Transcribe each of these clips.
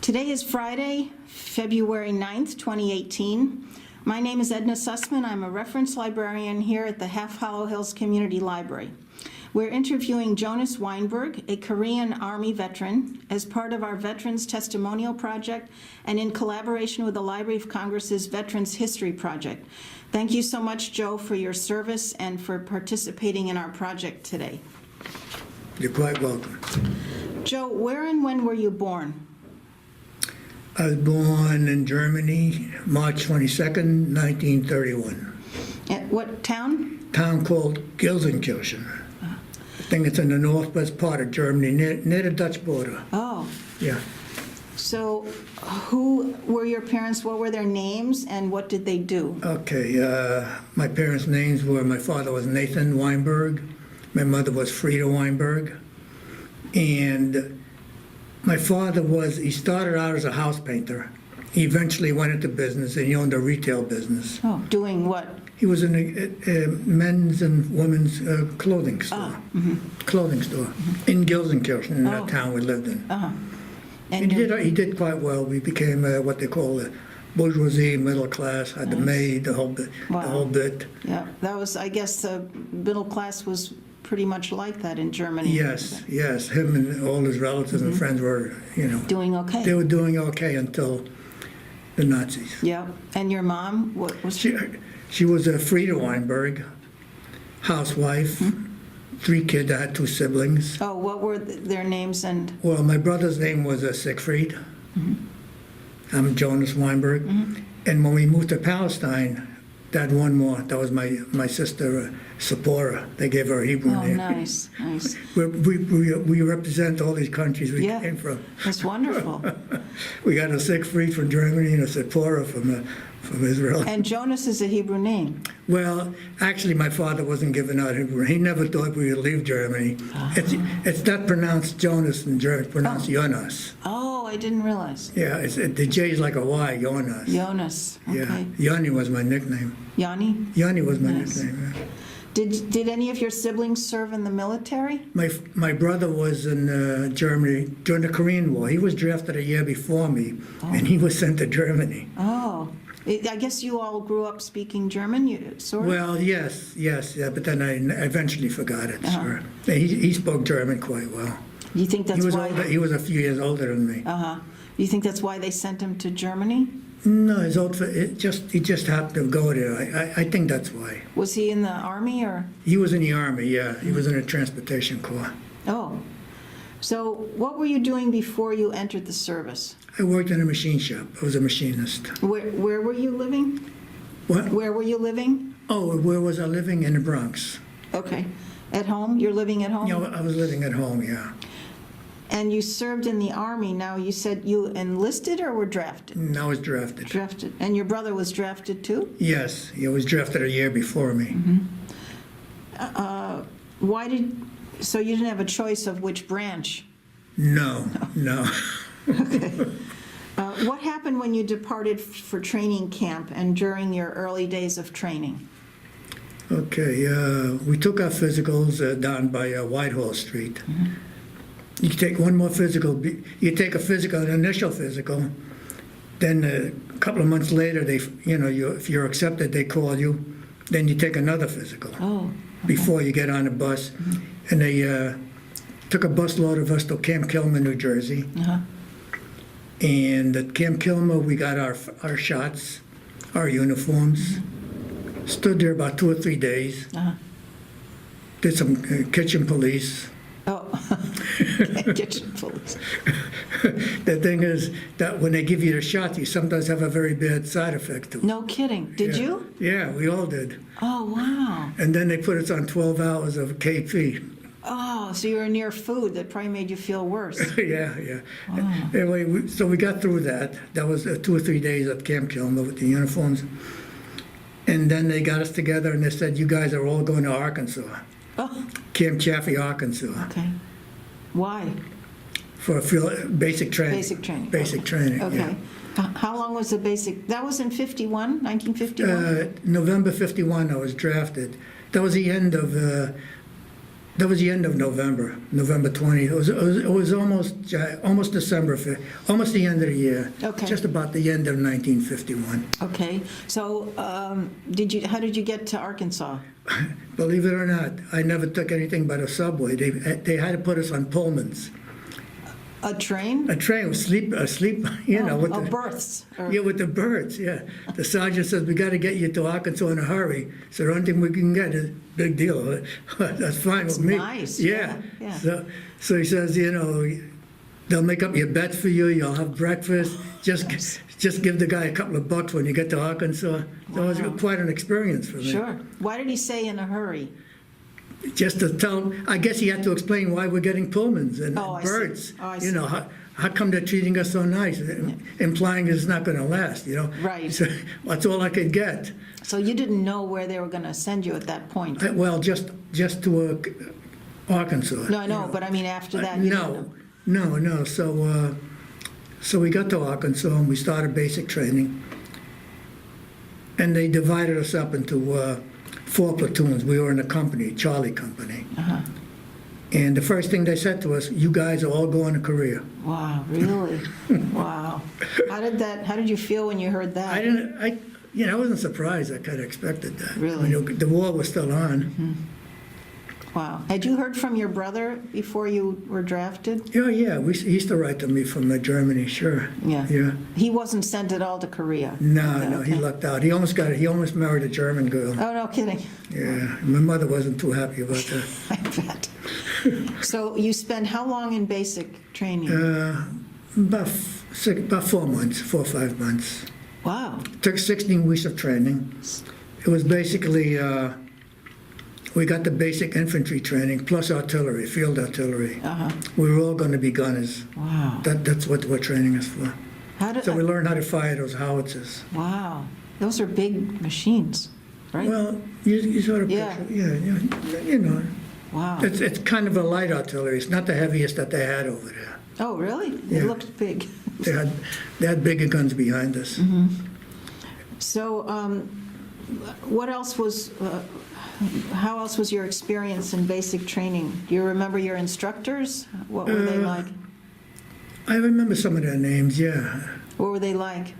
Today is Friday, February 9th, 2018. My name is Edna Sussman. I'm a reference librarian here at the Half Hollow Hills Community Library. We're interviewing Jonas Weinberg, a Korean Army veteran, as part of our Veterans Testimonial Project and in collaboration with the Library of Congress's Veterans History Project. Thank you so much, Joe, for your service and for participating in our project today. You're quite welcome. Joe, where and when were you born? I was born in Germany, March 22nd, 1931. At what town? Town called Gelsenkirchen. I think it's in the northwest part of Germany, near the Dutch border. Oh, Yeah. so who were your parents? What were their names and what did they do? Okay, my parents' names were, my father was Nathan Weinberg, my mother was Frida Weinberg, and my father he started out as a house painter. He eventually went into business and he owned a retail business. Oh, doing what? He was in a men's and women's clothing store. Clothing store in Gelsenkirchen, in that town we lived in. And He did quite well. We became what they call the bourgeoisie, middle class, had the maid, the whole bit. Wow. The whole bit. Yeah, that was, I guess, the middle class was pretty much like that in Germany. Yes, yes. Him and all his relatives and friends were, Doing okay. they were doing okay until the Nazis. Yeah, and your mom, what was she? She was a Frida Weinberg, housewife, 3 kids. I had 2 siblings. Oh, what were their names and? Well, my brother's name was Siegfried. I'm Jonas Weinberg. And when we moved to Palestine, that one more, that was my sister, Sephora. They gave her a Hebrew Oh, name. nice, nice. We represent all these countries we Yeah. came from. That's wonderful. We got a Siegfried from Germany and a Sephora from Israel. And Jonas is a Hebrew name. Well, actually, my father wasn't giving out Hebrew. He never thought we would leave Germany. It's not pronounced Jonas in German, it's pronounced Jonas. Oh, I didn't realize. Yeah, the J is like a Y, Jonas. Jonas, Yeah, okay. Yanni was my nickname. Yanni? Yanni was my Nice. nickname. Yeah. Did any of your siblings serve in the military? My brother was in Germany during the Korean War. He was drafted a year before me, and he was sent to Germany. Oh, I guess you all grew up speaking German, sort of? Well, yes, yeah, but then I eventually forgot it, sure. He spoke German quite well. You think that's He was why? older. He was a few years older than me. You think that's why they sent him to Germany? No, he just happened to go there. I think that's why. Was he in the army or? He was in the Army, yeah. He was in the Transportation Corps. Oh, so what were you doing before you entered the service? I worked in a machine shop. I was a machinist. Where were you living? What? Where were you living? Oh, where was I living? In the Bronx. Okay, at home? You're living at home? I was living at home, yeah. And you served in the army. Now, you said you enlisted or were drafted? And I was drafted. Drafted. And your brother was drafted too? Yes, he was drafted a year before me. So you didn't have a choice of which branch? No. What happened when you departed for training camp and during your early days of training? Okay, we took our physicals down by Whitehall Street. You take one more physical. You take a physical, an initial physical. Then a couple of months later, if you're accepted, they call you. Then you take another physical. Oh, okay. Before you get on a bus, and they took a busload of us to Camp Kilmer, New Jersey. And at Camp Kilmer, we got our shots, our uniforms. Stood there about 2 or 3 days. Did some kitchen police. Oh, kitchen police. The thing is that when they give you the shot, you sometimes have a very bad side effect to it. No kidding. Did you? Yeah, we all did. Oh, wow. And then they put us on 12 hours of KP. Oh, so you were near food. That probably made you feel worse. Yeah. Wow. Anyway, so we got through that. That was 2 or 3 days at Camp Kilmer with the uniforms. And then they got us together and they said, you guys are all going to Arkansas. Oh, Camp Chaffee, Arkansas. okay. Why? For basic training. Basic training. Basic training, Okay. yeah. How long was the basic? That was in 1951? November 51, I was drafted. That was the end of the That was the end of November, November 20. It was almost December, almost the end of the year. Okay. Just about the end of 1951. Okay, so how did you get to Arkansas? Believe it or not, I never took anything but a subway. They had to put us on Pullmans. A train? A train with sleep, you know, with the berths. yeah, with the birds. Yeah, the sergeant says we got to get you to Arkansas in a hurry. So the only thing we can get is big deal. That's fine with me. Nice. Yeah. Yeah. So he says, you know, they'll make up your beds for you. You'll have breakfast. Just give the guy a couple of bucks when you get to Arkansas. So it was quite an experience for me. Sure. Why did he say in a hurry? Just to tell, I guess he had to explain why we're getting Pullmans and Oh, I see. birds. Oh, I You see. know, how come they're treating us so nice, implying it's not going to last, you know? Right. So that's all I could get. So you didn't know where they were going to send you at that point? Well, just to Arkansas. No, I know, but I mean after that, you didn't know. No. So we got to Arkansas and we started basic training. And they divided us up into 4 platoons. We were in a company, Charlie Company. Uh-huh. And the first thing they said to us, you guys are all going to Korea. Wow, really? Wow. How did you feel when you heard that? I wasn't surprised. I kind of expected that. Really? I mean, the war was still on. Wow. Had you heard from your brother before you were drafted? Yeah. He used to write to me from Germany, sure. Yeah. Yeah. He wasn't sent at all to Korea? No, he Okay. lucked out. He almost married a German girl. Oh, no kidding. Yeah, my mother wasn't too happy about that. I bet. So you spent how long in basic training? About 4 months, 4 or 5 months. Wow. Took 16 weeks of training. It was basically, we got the basic infantry training plus artillery, field artillery. Uh-huh. We were all going to be gunners. Wow. That's what we're training us for. So we learned how to fire those howitzers. Wow. Those are big machines, right? Well, you sort of Yeah. picture, you know. Wow. It's kind of a light artillery. It's not the heaviest that they had over there. Oh, really? Yeah. It looked big. They had bigger guns behind us. Mm-hmm. So what else was, how else was your experience in basic training? Do you remember your instructors? What were they like? I remember some of their names, yeah. What were they like?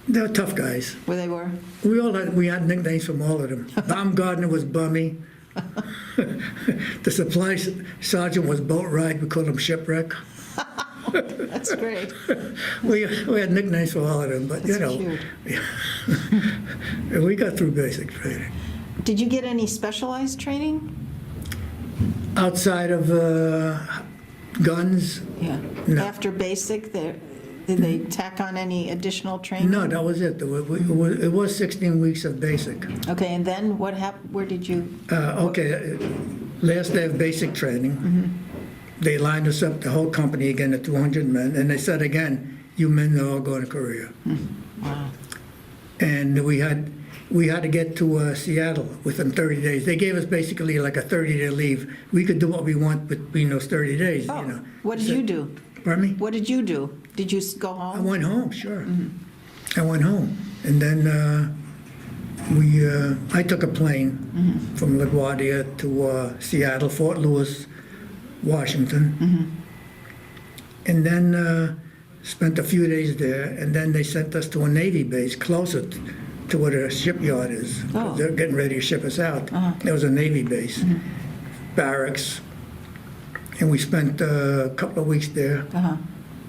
They were tough guys. Where they were? We had nicknames from all of them. Baumgartner was Bummy. The supply sergeant was Boat Rag. We called him Shipwreck. That's great. We had nicknames for all of them, but That's cute. We got through basic training. Did you get any specialized training? Outside of guns, Yeah. No. After basic, did they tack on any additional training? no, that was it. It was 16 weeks of basic. Okay, and then what happened? Where did you? Okay, last day of basic training, they lined us up, the whole company again, at 200 men, and they said again, you men are all going to Korea. Wow. And we had to get to Seattle within 30 days. They gave us basically like a 30-day leave. We could do what we want between those 30 days, Oh, you know. what did you do? Pardon me? What did you do? Did you go I home? went home, sure. I went home. And then I took a plane from LaGuardia to Seattle, Fort Lewis, Washington. And then spent a few days there. And then they sent us to a Navy base closer to where the shipyard is. 'Cause Oh. they're getting ready to ship us out. There was a Navy base, barracks. And we spent a couple of weeks there. Uh-huh.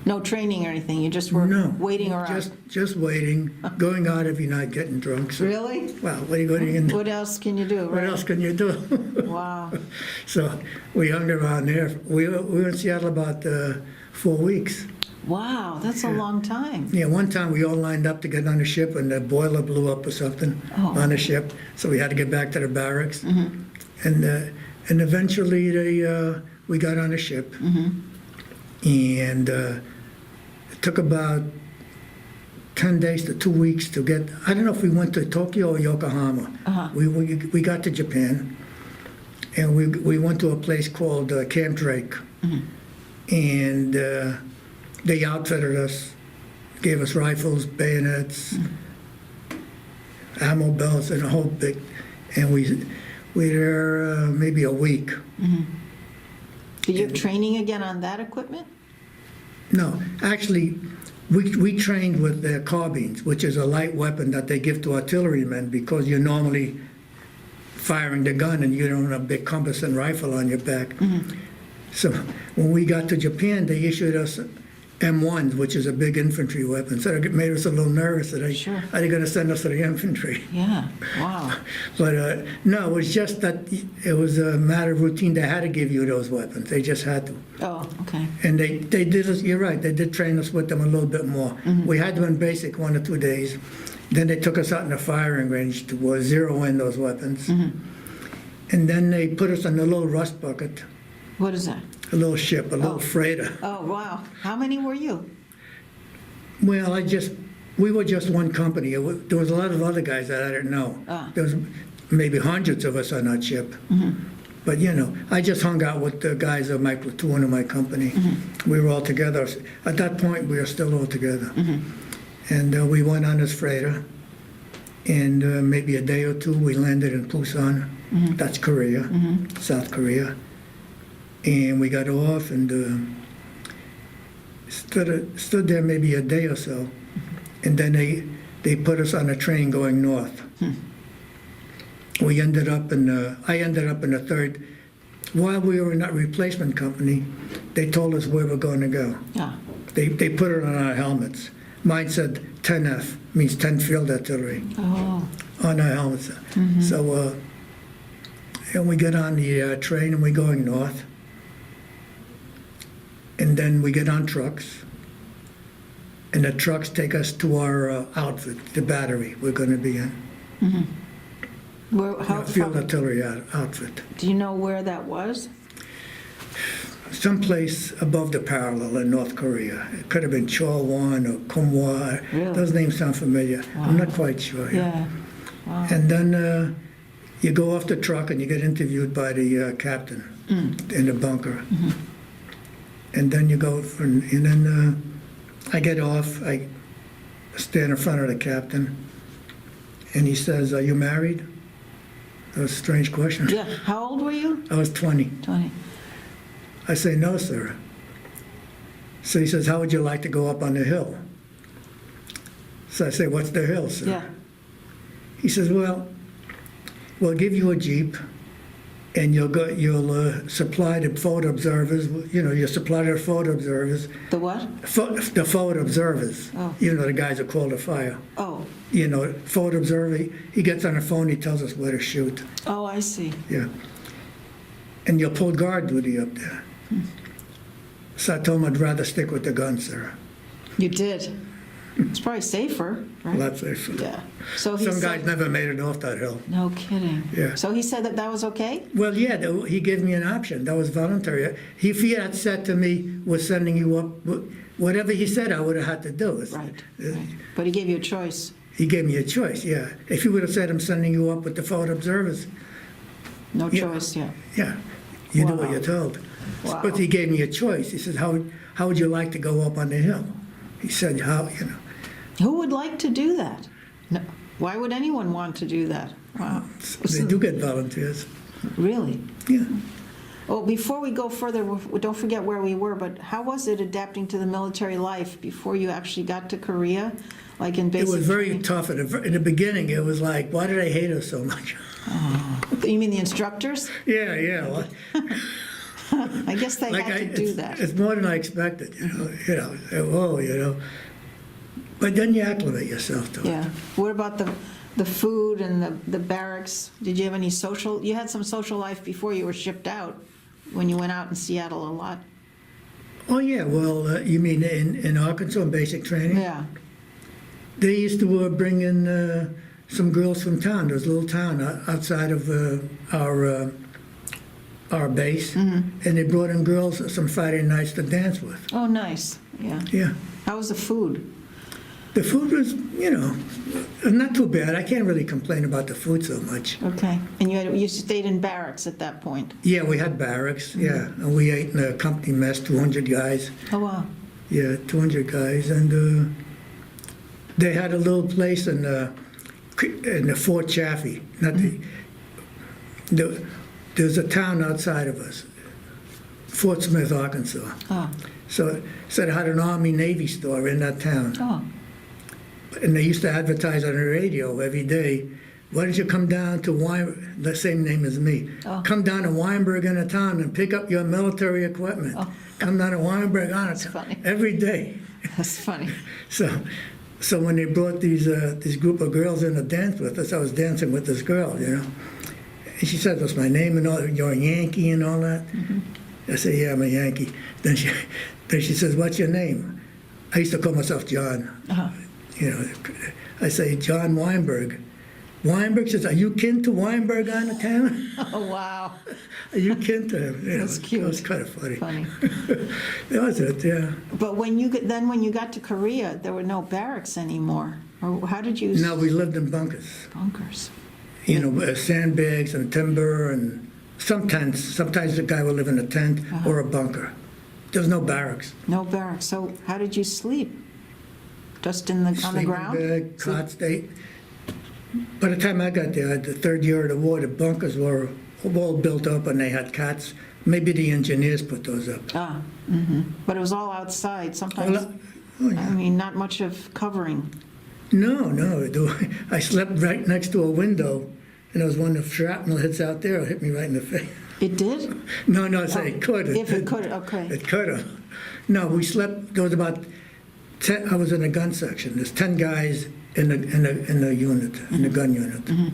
No training or anything? You just were No. waiting around? Just waiting, going out every night, getting drunk. So, Really? well, what are you going to What else can you do? What right? else can you do? Wow. So we hung around there. We were in Seattle about 4 weeks. Wow, that's a long time. Yeah, one time we all lined up to get on the ship and the boiler blew up or something Oh. on the ship. So we had to get back to the barracks. And eventually we got on the ship. And it took about 10 days to 2 weeks to get, I don't know if we went to Tokyo or Yokohama. We got to Japan, and we went to a place called Camp Drake. And they outfitted us, gave us rifles, bayonets, ammo belts, and a whole big, and we We were there maybe a week. Did you have training again on that equipment? No, actually, we trained with the carbines, which is a light weapon that they give to artillerymen because you're normally firing the gun and you don't have a big compass and rifle on your back. So when we got to Japan, they issued us M1s, which is a big infantry weapon. So it made us a little nervous that Sure. are they going to send us to the infantry? Yeah, wow. But no, it was just that it was a matter of routine. They had to give you those weapons. They just had to. Oh, okay. And they did us, you're right, they did train us with them a little bit more. We had them in basic 1 or 2 days. Then they took us out in the firing range to zero in those weapons. And then they put us on a little rust bucket, What is that? a little ship, a little freighter. Oh, wow. How many were you? Well, we were just one company. There was a lot of other guys that I didn't know. Ah. There was maybe hundreds of us on that ship. But, I just hung out with the guys of my platoon and my company. We were all together. At that point, we were still all together. And we went on this freighter. And maybe a day or two, we landed in Busan. That's Korea, South Korea. And we got off and stood there maybe a day or so. And then they put us on a train going north. I ended up in the third. While we were in that replacement company, they told us where we're going to go. Yeah. They put it on our helmets. Mine said 10F, means 10 field artillery, Oh, on our helmets. So, and we get on the train and we're going north. And then we get on trucks. And the trucks take us to our outfit, the battery we're going to be in. how Field far, artillery outfit. do you know where that was? Someplace above the parallel in North Korea. It could have been Chorwon or Kumwa. Really? Those names sound familiar. I'm not quite sure. Yeah. Wow. And then you go off the truck and you get interviewed by the captain in the bunker. And then you go, and then I get off, I stand in front of the captain, and he says, "Are you married?" That was a strange question. Yeah. How old were you? I was 20. 20. I say, "No, sir." So he says, "How would you like to go up on the hill?" So I say, "What's the hill, sir?" Yeah. He says, "Well, we'll give you a Jeep, and you'll supply the photo observers. You'll supply the photo observers. The what? The photo observers. Oh. The guys that call the fire. Oh. Photo observer. He gets on the phone. He tells us where to shoot. Oh, I see. Yeah. And you'll pull guard duty up there." So I told him I'd rather stick with the gun, sir. You did. It's probably safer, right? Well, that's safe. Yeah. So he Some said, guys never made it off that hill. no kidding. Yeah. So he said that was okay? Well, yeah, he gave me an option. That was voluntary. If he had said to me, "We're sending you up," whatever he said, I would have had to do. Right. But he gave you a choice. He gave me a choice, yeah. If he would have said, "I'm sending you up with the photo observers," No Yeah. choice, yeah. yeah, you do what Wow. you're told. Wow. But he gave me a choice. He said, how would you like to go up on the hill?" He said, Who would like to do that? No. Why would anyone want to do that? Wow. they do get volunteers. Really? Yeah. Well, before we go further, don't forget where we were, but how was it adapting to the military life before you actually got to Korea? Like in It basic was very training? tough. In the beginning, it was like, why did I hate us so much? You mean the instructors? Yeah. Well, I guess they had to do that. It's more than I expected, whoa. But then you acclimate yourself to it. Yeah. What about the food and the barracks? Did you have any social? You had some social life before you were shipped out, when you went out in Seattle a lot. Oh, yeah, well, you mean in Arkansas in basic training? Yeah. They used to bring in some girls from town. There's a little town outside of our base, and they brought in girls some Friday nights to dance with. Oh, nice. Yeah. Yeah. How was the food? The food was, not too bad. I can't really complain about the food so much. Okay. And you stayed in barracks at that point? Yeah, we had barracks, yeah. And we ate in a company mess, 200 guys. Oh, wow. Yeah, 200 guys. And they had a little place in the Fort Chaffee. There's a town outside of us, Fort Smith, Arkansas. Oh, So it had an Army-Navy store in that town. oh, And they used to advertise on the radio every day, why don't you come down to Weinberg, the same name as me. Oh. Come down to Weinberg in a town and pick up your military equipment. Oh. Come down to Weinberg on a That's town, funny. every day. that's funny. So when they brought this group of girls in to dance with us, I was dancing with this girl, you know. And she said, what's my name and all, you're a Yankee and all that? Mm-hmm. I said, yeah, I'm a Yankee. Then she says, what's your name? I used to call myself John. Uh-huh. You know, I say, John Weinberg. Weinberg says, are you kin to Weinberg on the town? Oh, wow. Are you kin to him? You know, That's cute. It was kind of funny. Funny. That was it, yeah. But when you got to Korea, there were no barracks anymore. Or how did you? No, we lived in bunkers. Bunkers. You know, sandbags and timber, and sometimes the guy would live in a tent or a bunker. There was no barracks. No barracks. So how did you sleep? Just on the Sleeping ground? bag, cot state. By the time I got there, the third year of the war, the bunkers were all built up and they had cots. Maybe the engineers put those up. Ah, mm-hmm. But it was all outside. Sometimes, Oh, yeah. I mean, not much of covering. No. I slept right next to a window, and it was when the shrapnel hits out there, it hit me right in the face. It did? No, I say it could. If it could, okay. It could have. No, we slept, there was about 10, I was in the gun section. There's 10 guys in the unit, in the gun unit. Mm-hmm.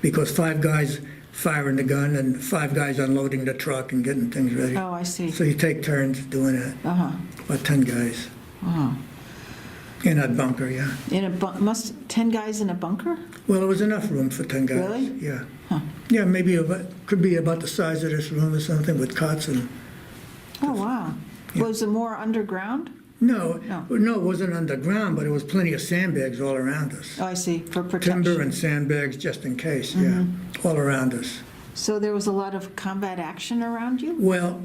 Because 5 guys firing the gun and 5 guys unloading the truck and getting things ready. Oh, I see. So you take turns doing that. Uh-huh. About 10 guys Uh-huh. in that bunker, yeah. 10 guys in a bunker? Well, there was enough room for 10 guys. Really? Yeah. Huh. Yeah, maybe could be about the size of this room or something with cots and. Oh, wow. Was it more underground? No, No. it wasn't underground, but it was plenty of sandbags all around us. Oh, I see, for protection. Timber and sandbags just in case, yeah, all around us. So there was a lot of combat action around you? Well,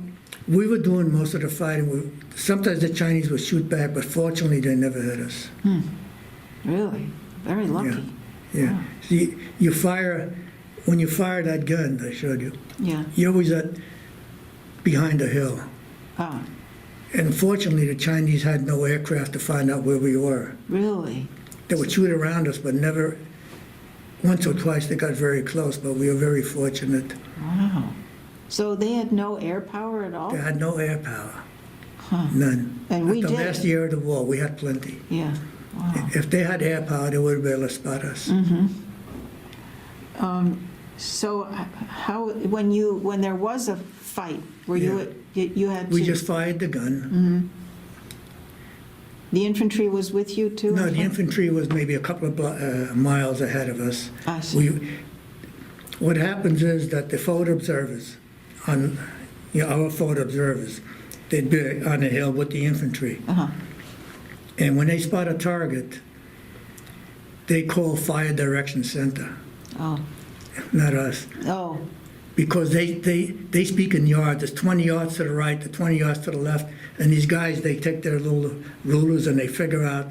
we were doing most of the fighting. Sometimes the Chinese would shoot back, but fortunately they never hit us. Really? Very lucky. Yeah. See, when you fire that gun I showed you, Yeah. you're always behind a hill. Oh, And fortunately, the Chinese had no aircraft to find out where we were. really? They would shoot around us, but never, once or twice they got very close, but we were very fortunate. Wow. So they had no air power at all? They had no air power, Huh. none. And we the did. last year of the war, we had plenty. Yeah. Wow. If they had air power, they would have been able to spot us. So how, when there was a fight, were you had to? We just fired the gun. The infantry was with you too? No, the infantry was maybe a couple of miles ahead of us. I see. What happens is that the forward observers, our forward observers, they'd be on the hill with the infantry. Uh-huh. And when they spot a target, they call fire direction center, Oh. not us. Oh. Because they speak in yards. It's 20 yards to the right, the 20 yards to the left. And these guys, they take their little rulers and they figure out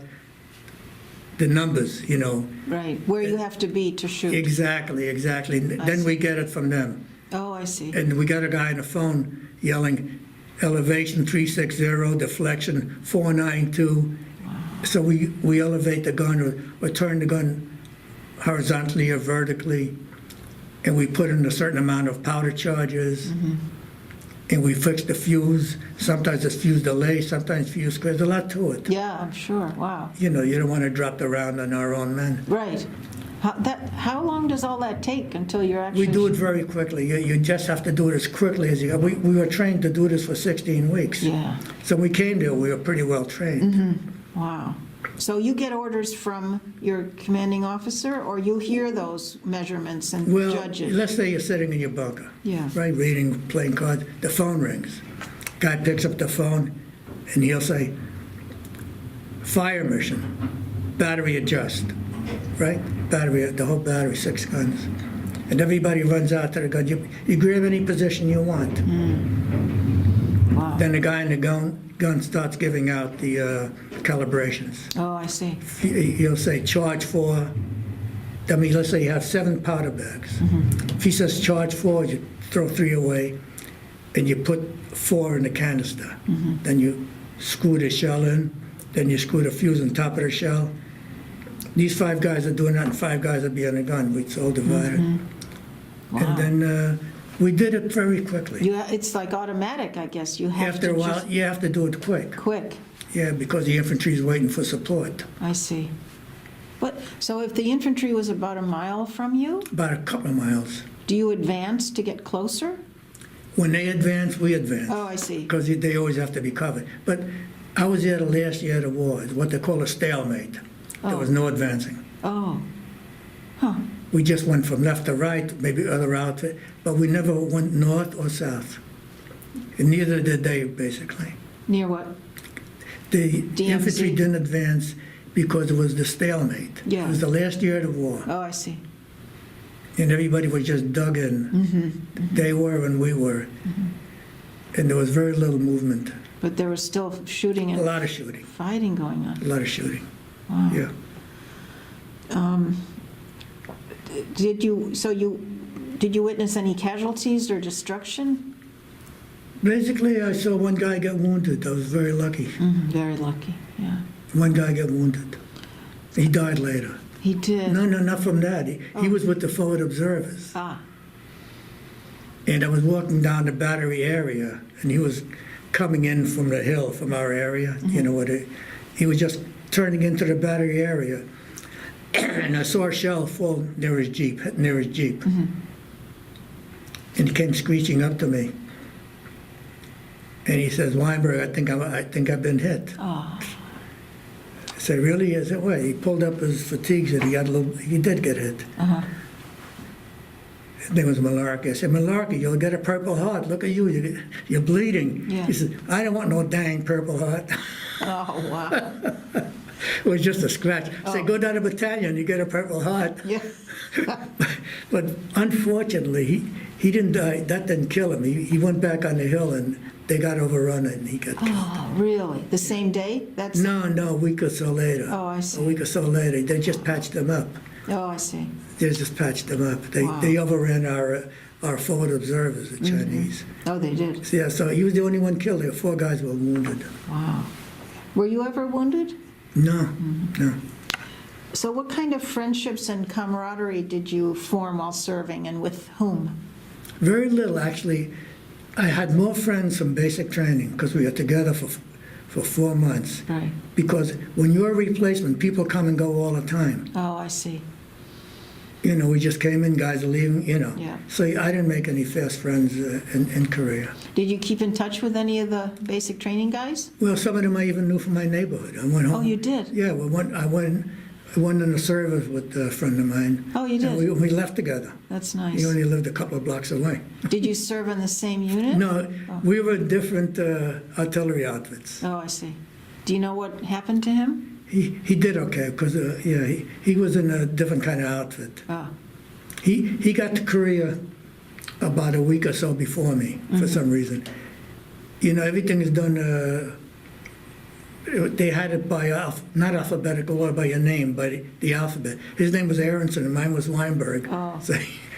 the numbers, you know. Right, where you have to be to shoot. Exactly. Then we get it from them. Oh, I see. And we got a guy on the phone yelling, elevation 360, deflection 492. So we elevate the gun or turn the gun horizontally or vertically, and we put in a certain amount of powder charges, and we fix the fuse. Sometimes it's fuse delay, sometimes fuse clear. There's a lot to it. Yeah, I'm sure. Wow. You know, you don't want to drop the round on our own men. Right. How long does all that take until you're actually? We do it very quickly. You just have to do it as quickly as you go. We were trained to do this for 16 weeks. Yeah. So we came there, we were pretty well trained. Wow. So you get orders from your commanding officer, or you hear those measurements and judge Well, it? let's say you're sitting in your bunker, Yeah. right, reading, playing cards, the phone rings. Guy picks up the phone, and he'll say, fire mission, battery adjust, right? The whole battery, 6 guns. And everybody runs out to the gun. You grab any position you want. Wow. Then the guy in the gun starts giving out the calibrations. Oh, I see. He'll say charge 4, I mean, let's say you have 7 powder bags. If he says charge 4, you throw 3 away, and you put 4 in the canister. Then you screw the shell in, then you screw the fuse on top of the shell. These 5 guys are doing that, and 5 guys are behind the gun. It's all divided. Wow. And then we did it very quickly. It's like automatic, I guess. You have After to a while, just you have to do it quick. quick. Yeah, because the infantry is waiting for support. I see. But, so if the infantry was about a mile from you, About a couple of miles. do you advance to get closer? When they advance, we advance. Oh, I see. Because they always have to be covered. But I was there the last year of the war. It's what they call a stalemate. There was no advancing. Oh, huh. We just went from left to right, maybe other outfit, but we never went north or south. And neither did they, basically. Near what? The DMZ? infantry didn't advance because it was the stalemate. Yeah. It was the last year of the war. Oh, I see. And everybody was just dug in. They were and we were. And there was very little movement. But there was still shooting A and lot of shooting. fighting going on. A lot of shooting. Wow. Yeah. Did you witness any casualties or destruction? Basically, I saw one guy get wounded. I was very lucky. Very lucky, yeah. One guy got wounded. He died later. He did? No, not from that. He was with the forward observers. Ah, And I was walking down the battery area, and he was coming in from the hill, from our area. You know, he was just turning into the battery area. And I saw a shell fall near his Jeep, near his Jeep. And he came screeching up to me. And he says, Weinberg, I think I've been hit. oh, I said, really? I said, well, he pulled up his fatigues and he did get hit. His name was Malarkey. I said, Malarkey, you'll get a Purple Heart. Look at you, you're bleeding. Yeah. He said, I don't want no dang Purple Heart. oh, wow. It was just a scratch. I said, go down to battalion, you get a Purple Heart. Yeah. But unfortunately, he didn't die. That didn't kill him. He went back on the hill and they got overrun and he got killed. Oh, really? The same day? That's No, a week or so later. Oh, I see. A week or so later, they just patched him up. Oh, I see. They just patched them up. Wow. They overran our forward observers, the Chinese. Oh, they did? So, yeah, so he was the only one killed. There were 4 guys were wounded. Wow. Were you ever wounded? No, no. So what kind of friendships and camaraderie did you form while serving, and with whom? Very little, actually. I had more friends from basic training because we were together for 4 months. Right. Because when you're a replacement, people come and go all the time. Oh, I see. You know, we just came in, guys are leaving, you know. Yeah. So I didn't make any fast friends in Korea. Did you keep in touch with any of the basic training guys? Well, some of them I even knew from my neighborhood. I went home. Oh, you did? Yeah, I went in the service with a friend of mine. Oh, you did? And we left together. That's He nice. only lived a couple of blocks away. Did you serve in the same unit? No, we were different artillery outfits. Oh, I see. Do you know what happened to him? He did okay because he was in a different kind of outfit. Oh, He got to Korea about a week or so before me for some reason. You know, everything is done. They had it by not alphabetical or by your name, but the alphabet. His name was Aronson and mine was Weinberg. Oh. So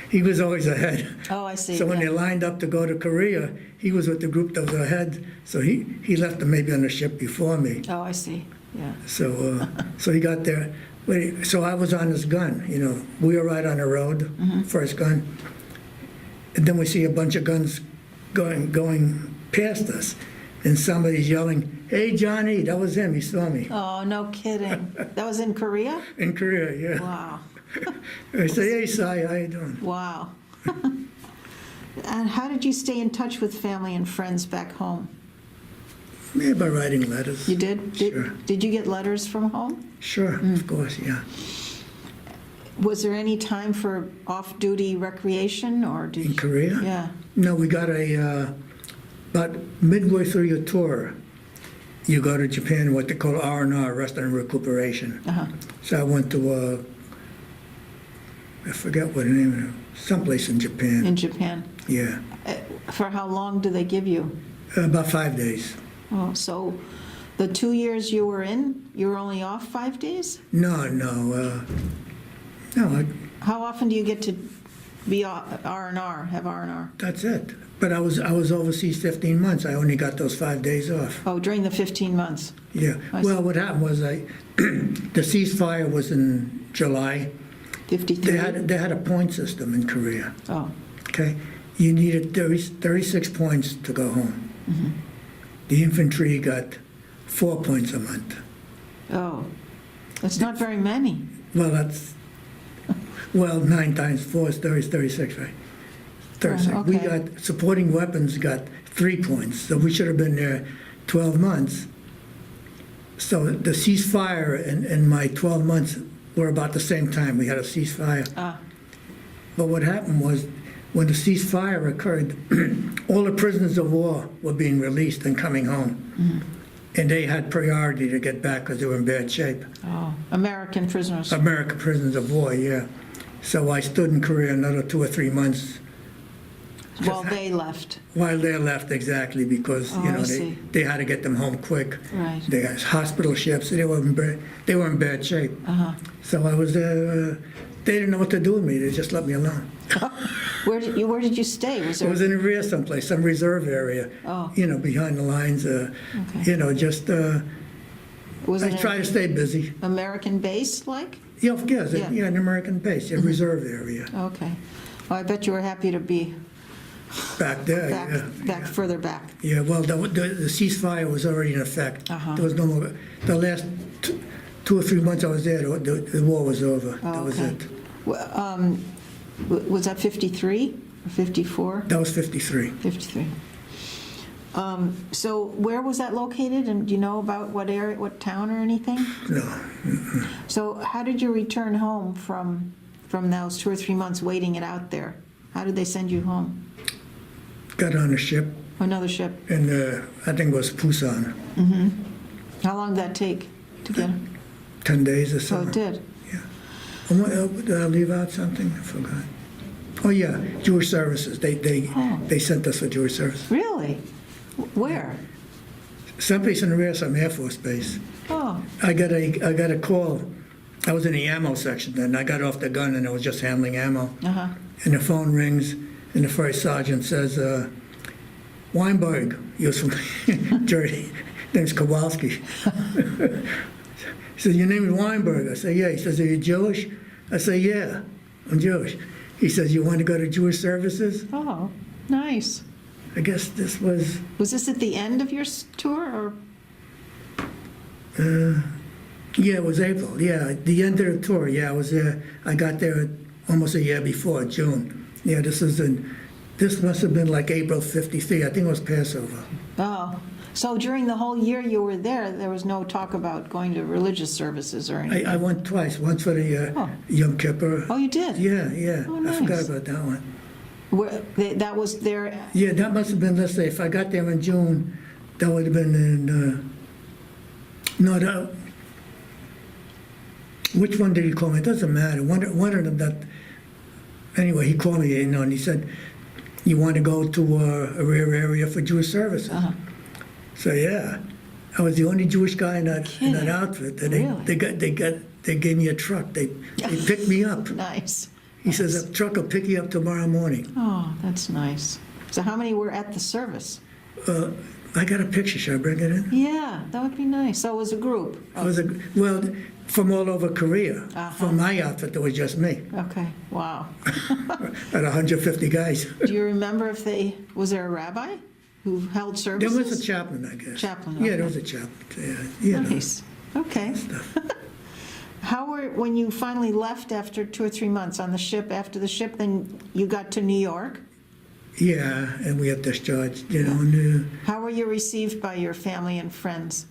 he was always ahead. oh, I see. So when Yeah. they lined up to go to Korea, he was with the group that was ahead. So he left them maybe on the ship before me. Oh, I see. Yeah. So he got there. So I was on his gun. You know, we were right on the road, first gun, and then we see a bunch of guns going past us, and somebody's yelling, "Hey, Johnny!" That was him. He saw me Oh, no kidding. That was in Korea? in Korea. Yeah. Wow. I said, "Hey, Sai, how you doing?" Wow. And how did you stay in touch with family and friends back home? Yeah, by writing letters. You did? Sure. Did you get letters from home? Sure, of course, yeah. Was there any time for off-duty recreation, or did In you? Korea? Yeah. No, we got about midway through your tour, you go to Japan, what they call R&R, rest and recuperation. Uh-huh. So I went to, I forget what the name of it, someplace in Japan. In Japan. Yeah, For how long do they give you? about 5 days. Oh, so the 2 years you were in, you were only off 5 days? No, No, How often do you get to be R&R, have R&R? that's it. But I was overseas 15 months. I only got those 5 days off. Oh, during the 15 months? Yeah. I see. Well, what happened was the ceasefire was in July. 53? They had a point system in Korea. Oh, Okay, you needed 36 points to go home. The infantry got 4 points a month. oh, that's not very many. Well, 9 times 4 is 36, right? 36. Oh, We okay. got, supporting weapons got 3 points, so we should have been there 12 months. So the ceasefire and my 12 months were about the same time. We had a ceasefire. Ah, But what happened was, when the ceasefire occurred, all the prisoners of war were being released and coming home. And they had priority to get back because they were in bad shape. oh, American prisoners. American prisoners of war, yeah. So I stood in Korea another 2 or 3 months While they left. while they left, exactly, because, Oh, you I know, see. they had to get them home quick. Right. They got hospital ships, they were in bad shape. Uh-huh. So I was there, they didn't know what to do with me, they just let me alone. Where did you stay? Was It there? was in a rear someplace, some reserve area, Oh. you know, behind the lines, you know, just, Was I it try to an stay busy. American base like? Yeah, yes, Yeah. yeah, an American base, a reserve area, Okay. Well, I bet you were happy to be back there, yeah. back further back. Yeah, well, the ceasefire was already in effect. Uh-huh. There was no more, the last 2 or 3 months I was there, the war was over. Oh, That was okay. it. Well, was that 53 or 54? That was 53. 53. So where was that located, and do you know about what area, what town or anything? No, So how did you return home from those 2 or 3 months waiting it out there? How did they send you home? got on a ship, Another ship? and I think it was Busan, How long did that take to get? 10 days or so. Oh, it did? Yeah. And did I leave out something? I forgot. Oh, yeah, Jewish services. Oh. They sent us for Jewish services. Really? Where? Someplace in the rear, some Air Force base. Oh, I got a call. I was in the ammo section then. I got off the gun and I was just handling ammo. uh-huh. And the phone rings and the first sergeant says, Weinberg, he was from Jersey. Name's Kowalski. He says, your name is Weinberg. I say, yeah. He says, are you Jewish? I say, yeah, I'm Jewish. He says, you want to go to Jewish services? Oh, nice. I guess this was, Was this at the end of your tour, or? yeah, it was April. Yeah, the end of the tour. Yeah, I was there. I got there almost a year before, June. Yeah, this must have been like April 53. I think it was Passover. Oh, so during the whole year you were there was no talk about going to religious services or anything? I went twice. Once for the Oh. Yom Kippur. Oh, you did? Yeah, yeah. Oh, I forgot nice. about that one. That was there, Yeah, that must have been, let's say, if I got there in June, that would have been in, no, that, which one did he call me? It doesn't matter. One of them that, anyway, he called me, you know, and he said, you want to go to a rear area for Jewish services? uh-huh. So, yeah, I was the only Jewish guy in that Kidding. outfit. That Really? they gave me a truck. They picked me up. Nice. He says, a truck will pick you up tomorrow morning. Oh, that's nice. So how many were at the service? I got a picture. Should I bring it in? Yeah, that would be nice. So it was a group? It was well, from all over Korea. Uh-huh. From my outfit, there was just me. Okay, wow. At 150 guys. Do you remember if was there a rabbi who held There services? was a chaplain, I guess. Chaplain, Yeah, okay. there was a chaplain. Yeah, you know, Nice, okay. stuff. When you finally left after 2 or 3 months on the ship, after the ship, then you got to New York? Yeah, and we got discharged, you know. And, How were you received by your family and friends?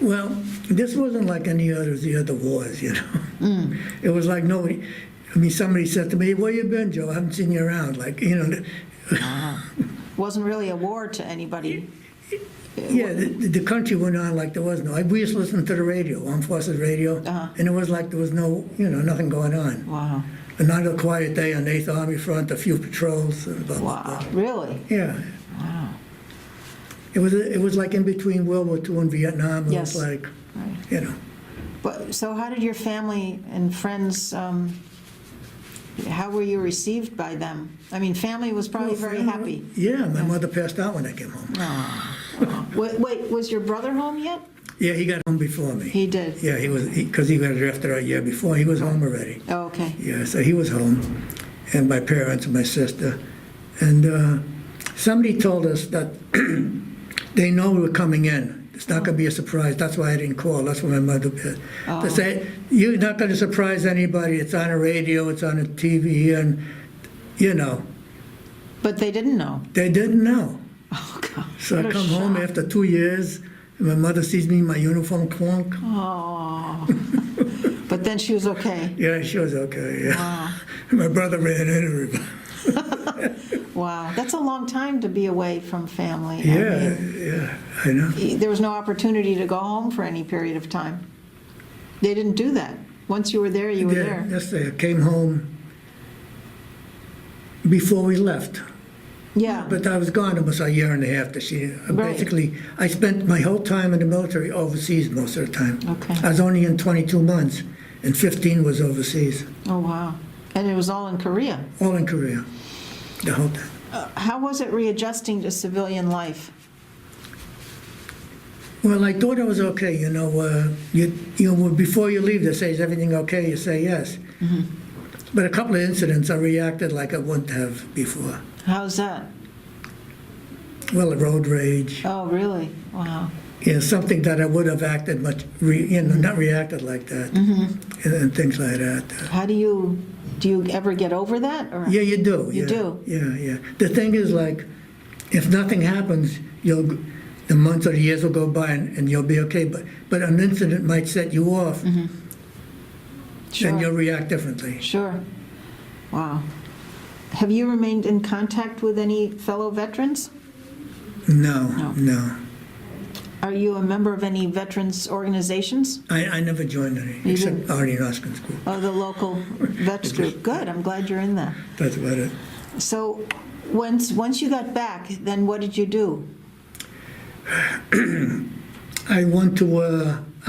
well, this wasn't like any others, the other wars, you know. It was like nobody. I mean, somebody said to me, "Where you been, Joe? I haven't seen you around." Like, you know. Wasn't really a war to anybody? Yeah, the country went on like there was no. We used to listen to the radio, Armed Forces radio, Uh-huh. and it was like there was no, you know, nothing going on. Wow, Another quiet day on the 8th Army Front, a few patrols, and blah, blah, blah. wow, really? Yeah, Wow, it was like in between World War II and Vietnam. It Yes. was like, right. you know, But, so how did your family and friends, how were you received by them? I mean, family was probably very happy. Yeah, my mother passed out when I came home. Wait, was your brother home yet? Yeah, he got home before me. He did? Yeah, because he got drafted a year before. He was home already. Oh, okay. Yeah, so he was home, and my parents and my sister. And somebody told us that they know we were coming in. It's not going to be a surprise. That's why I didn't call. That's what my mother did. Oh. To say, you're not going to surprise anybody. It's on the radio, it's on the TV, and, you know. But they didn't know? They didn't know. Oh, God. So What I a come home shock. after 2 years, and my mother sees me in my uniform, clunk. Oh. But then she was okay? Yeah, she was okay, yeah. Wow. My brother ran into her. Wow. That's a long time to be away from family. I Yeah, mean, yeah, I know. there was no opportunity to go home for any period of time. They didn't do that. Once you were there, you were Yeah, there. yes, I came home before we left. Yeah. But I was gone almost a year and a half. Right. Basically, I spent my whole time in the military overseas most of the time. Okay. I was only in 22 months, and 15 was overseas, Oh, wow. And it was all in Korea. all in Korea, the whole time. How was it readjusting to civilian life? Well, I thought it was okay, you know. Before you leave, they say, "Is everything okay?" You say yes. Mm-hmm. But a couple of incidents, I reacted like I wouldn't have before. How's that? Well, road rage, Oh, really? Wow. something that I would have acted much, not reacted like that, and things like that. How do you ever get over that? Or? Yeah, you do. You yeah, do? Yeah, yeah. The thing is, like, if nothing happens, the months or the years will go by and you'll be okay. But an incident might set you off, Sure. and you'll react differently. Sure. Wow. Have you remained in contact with any fellow veterans? No, no. Are you a member of any veterans organizations? I never joined any, You except didn't? Arnie Hoskin's group. Oh, the local vets group. Good. I'm glad you're in that. That's about it. So once you got back, then what did you do? I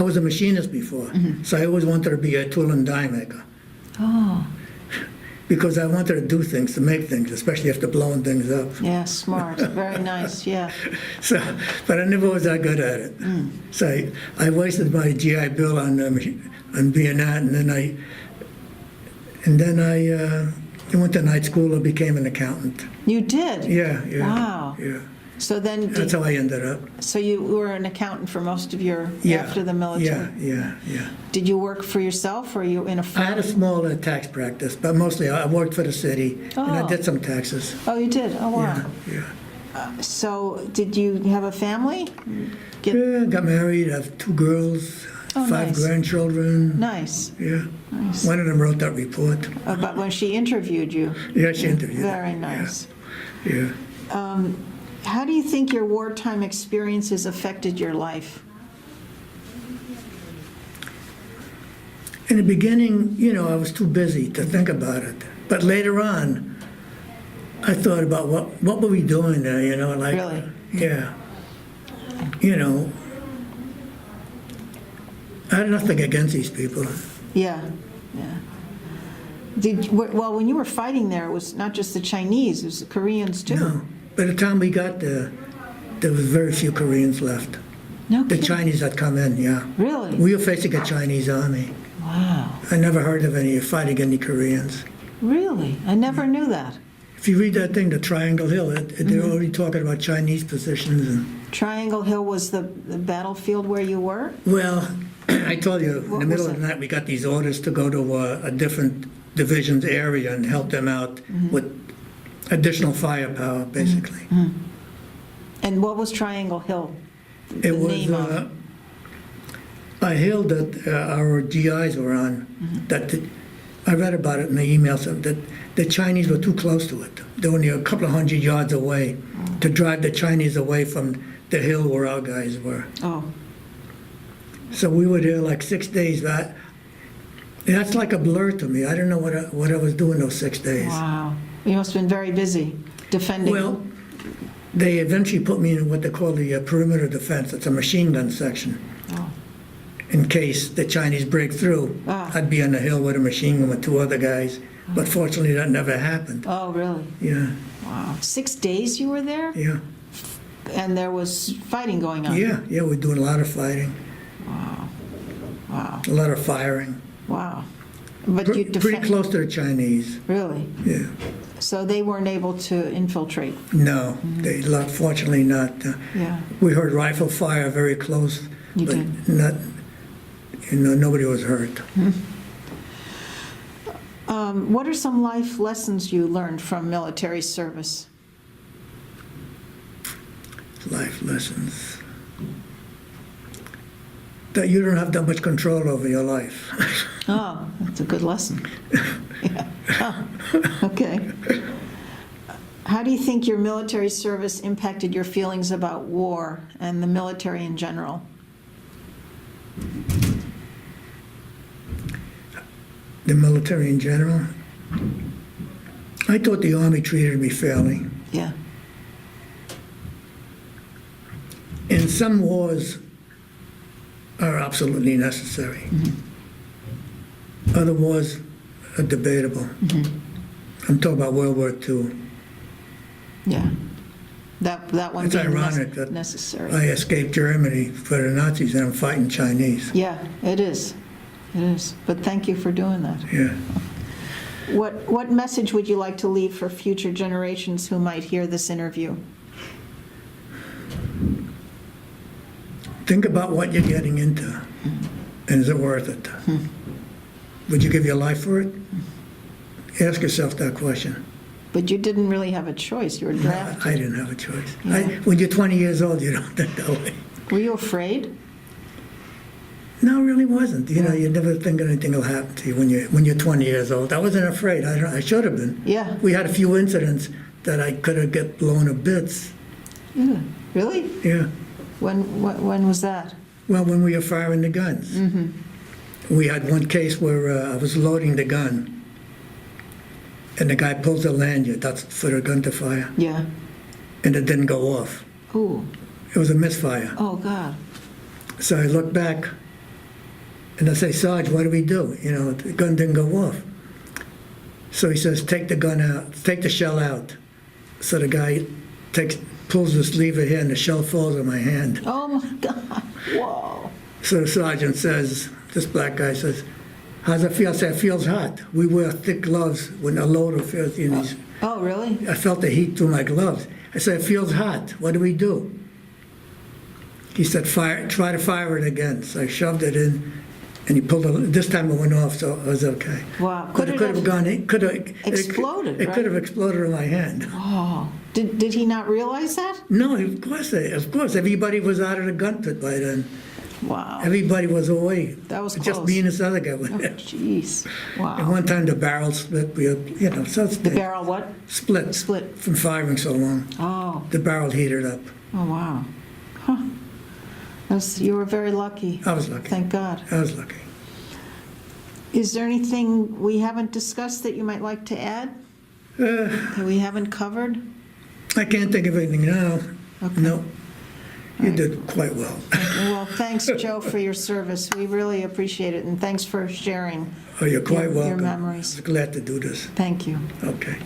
was a machinist before, so I always wanted to be a tool and die maker. Oh, Because I wanted to do things, to make things, especially after blowing things up. yeah, smart. Very nice. Yeah. So, but I never was that good at it. So I wasted my GI Bill on being that, and then I went to night school and became an accountant. You did? Yeah, yeah. Wow. Yeah. So then, That's how I ended up. so you were an accountant for most of your, Yeah. after the military? Yeah. Did you work for yourself, or were you in a I had a firm? small tax practice, but mostly I worked for the city, and I Oh. did some taxes. Oh, you did? Oh, wow. Yeah. So did you have a family? Yeah, got married, I have 2 girls, Oh, 5 nice. grandchildren. Nice. Yeah. Nice. One of them wrote that report. But when she interviewed you? Yeah, she interviewed. Very me. nice. Yeah. How do you think your wartime experiences affected your life? In the beginning, I was too busy to think about it. But later on, I thought about what were we doing there, like. Really? Yeah. I had nothing against these people. Yeah, yeah. Well, when you were fighting there, it was not just the Chinese, it was the Koreans too. No. By the time we got there was very few Koreans left. No The kidding. Chinese had come in, yeah. Really? We were facing a Chinese army. Wow. I never heard of any fighting any Koreans. Really? I never knew that. If you read that thing, the Triangle Hill, they're already talking about Chinese positions. And Triangle Hill was the battlefield where you were? well, I told you, in What the middle was of the it? night, we got these orders to go to a different division's area and help them out with additional firepower, basically. And what was Triangle Hill? The It was name of a hill that our GIs were on. I read about it in the emails that the Chinese were too close to it. They were only a couple of 100 yards away to drive the Chinese away from the hill where our guys were. Oh, So we were there like 6 days. That's like a blur to me. I don't know what I was doing those 6 days. wow. You must have been very busy defending. Well, they eventually put me in what they call the perimeter defense. It's a machine gun section. Oh. in case the Chinese break through. Ah. I'd be on the hill with a machine gun with two other guys, but fortunately that never happened. Oh, really? Yeah, Wow. 6 days you were there? yeah, And there was fighting going on? yeah, we're doing a lot of fighting, Wow. a lot of firing. Wow. But you Pretty close to the Chinese, Really? yeah. So they weren't able to infiltrate? No, they fortunately not. Yeah. We heard rifle fire very close, You but did. not, nobody was hurt. What are some life lessons you learned from military service? Life lessons. That you don't have that much control over your life. Oh, that's a good lesson. Yeah. Oh, okay. How do you think your military service impacted your feelings about war and the military in general? The military in general. I thought the Army treated me fairly. Yeah. And some wars are absolutely necessary. Other wars are debatable. I'm talking about World War II. Yeah. That one It's being ironic that necessary. I escaped Germany for the Nazis and I'm fighting Chinese. Yeah, it is. It is. But thank you for doing that. Yeah. What message would you like to leave for future generations who might hear this interview? Think about what you're getting into, and is it worth it? Would you give your life for it? Ask yourself that question. But you didn't really have a choice. You were No, drafted. I didn't have a choice. Yeah. When you're 20 years old, you don't think that way. Were you afraid? No, it really wasn't. You never think anything will happen to you when you're 20 years old. I wasn't afraid. I should have been. Yeah. We had a few incidents that I could have get blown to bits. Yeah. Really? Yeah. When was that? Well, when we were firing the guns. We had one case where I was loading the gun, and the guy pulls the lanyard, that's for the gun to fire, Yeah. and it didn't go off. Ooh. It was a misfire. Oh, God. So I look back, and I say, Sarge, what do we do? The gun didn't go off. So he says, take the gun out, take the shell out. So the guy pulls this lever here, and the shell falls on my hand. Oh, my God. Whoa. So the sergeant says, this black guy says, how's it feel? I say, it feels hot. We wear thick gloves when a loader feels, Oh, really? I felt the heat through my gloves. I said, it feels hot. What do we do? He said, try to fire it again. So I shoved it in, and he pulled it. This time it went off, so it was okay. Wow. But it could have gone, exploded, It right? could have exploded in my hand. Oh. Did he not realize that? No, of course. Everybody was out of the gun pit by then. Wow. Everybody was away. That was Just close. me and this other guy were Oh, there. jeez. And Wow. one time the barrel split. So it's The barrel what? split. Split. From firing so long. Oh. The barrel heated up. Oh, wow. Huh. You were very lucky. I was lucky. Thank God. I was lucky. Is there anything we haven't discussed that you might like to add? That we haven't covered? I can't think of anything now. Okay. No. You did quite well. Well, thanks, Joe, for your service. We really appreciate it, and thanks for sharing Oh, you're quite your welcome. memories. I was glad to do this. Thank you. Okay.